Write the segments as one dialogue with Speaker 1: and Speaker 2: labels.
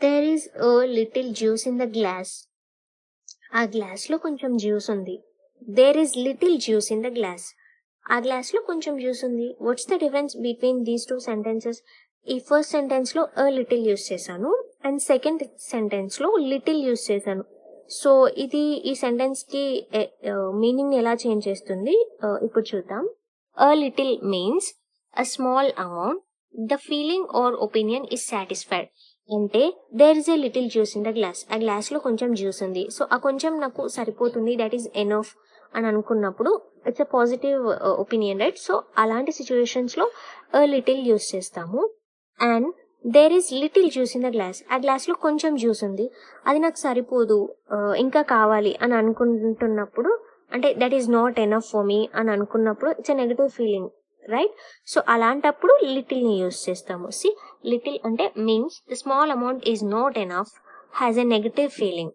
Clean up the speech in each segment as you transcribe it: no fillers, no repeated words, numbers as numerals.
Speaker 1: There is a little juice in the glass. ఆ గ్లాస్లో కొంచెం జ్యూస్ ఉంది. There is little juice in the glass. ఆ గ్లాస్లో కొంచెం జ్యూస్ ఉంది. What's the difference between these two sentences? ఈ ఫస్ట్ సెంటెన్స్లో అ లిటిల్ యూస్ చేశాను అండ్ సెకండ్ సెంటెన్స్లో లిటిల్ యూస్ చేశాను. సో ఇది ఈ సెంటెన్స్కి మీనింగ్ ఎలా చేంజ్ చేస్తుంది ఇప్పుడు చూద్దాం. A little means a small amount. The feeling or opinion is satisfied. అంటే there is a little juice in the glass. ఆ గ్లాస్లో కొంచెం జ్యూస్ ఉంది. సో ఆ కొంచెం నాకు సరిపోతుంది, దట్ ఈస్ ఎనఫ్ అని అనుకున్నప్పుడు it's a positive opinion, right? So అలాంటి సిచ్యువేషన్స్లో అ లిటిల్ యూస్ చేస్తాము. And there is little juice in the glass. ఆ గ్లాస్లో కొంచెం జ్యూస్ ఉంది, అది నాకు సరిపోదు, ఇంకా కావాలి అని అనుకుంటున్నప్పుడు, అంటే that is not enough for me అని అనుకున్నప్పుడు it's a negative feeling, right? So అలాంటప్పుడు లిటిల్ని యూస్ చేస్తాము. సి, లిటిల్ అంటే means the small amount is not enough, has a negative feeling.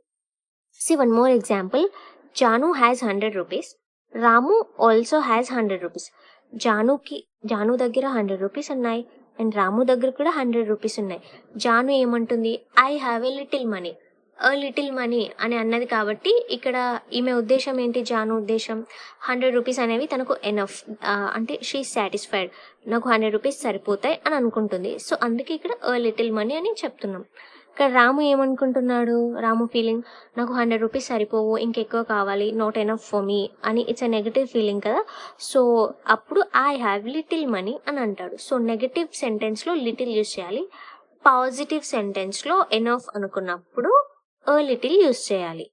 Speaker 1: See one more example. Janu has 100 rupees. Ramu also has 100 rupees. Janu దగ్గర 100 rupees ఉన్నాయి and రాము దగ్గర కూడా 100 rupees ఉన్నాయి. జాను ఏమంటుంది? I have a little money. A little money అని అన్నది కాబట్టి ఇక్కడ ఈమె ఉద్దేశం ఏంటి? జాను ఉద్దేశం 100 రూపీస్ అనేవి తనకు ఎనఫ్, అంటే షీ సాటిస్ఫైడ్, నాకు 100 రూపీస్ సరిపోతాయి అని అనుకుంటుంది. సో అందుకే ఇక్కడ అ లిటిల్ మనీ అని చెప్తున్నాం. ఇక్కడ రాము ఏమనుకుంటున్నాడు? రాము ఫీలింగ్ నాకు 100 రూపీస్ సరిపోవు, ఇంకెక్కువ కావాలి, నాట్ ఎనఫ్ ఫర్ మీ అని ఇట్స్ ఎ నెగటివ్ ఫీలింగ్ కదా. సో అప్పుడు ఐ హ్యావ్ లిటిల్ మనీ అని అంటాడు. సో నెగటివ్ సెంటెన్స్లో లిటిల్ యూస్ చేయాలి, పాజిటివ్ సెంటెన్స్లో ఎనఫ్ అనుకున్నప్పుడు అ లిటిల్ యూస్ చేయాలి.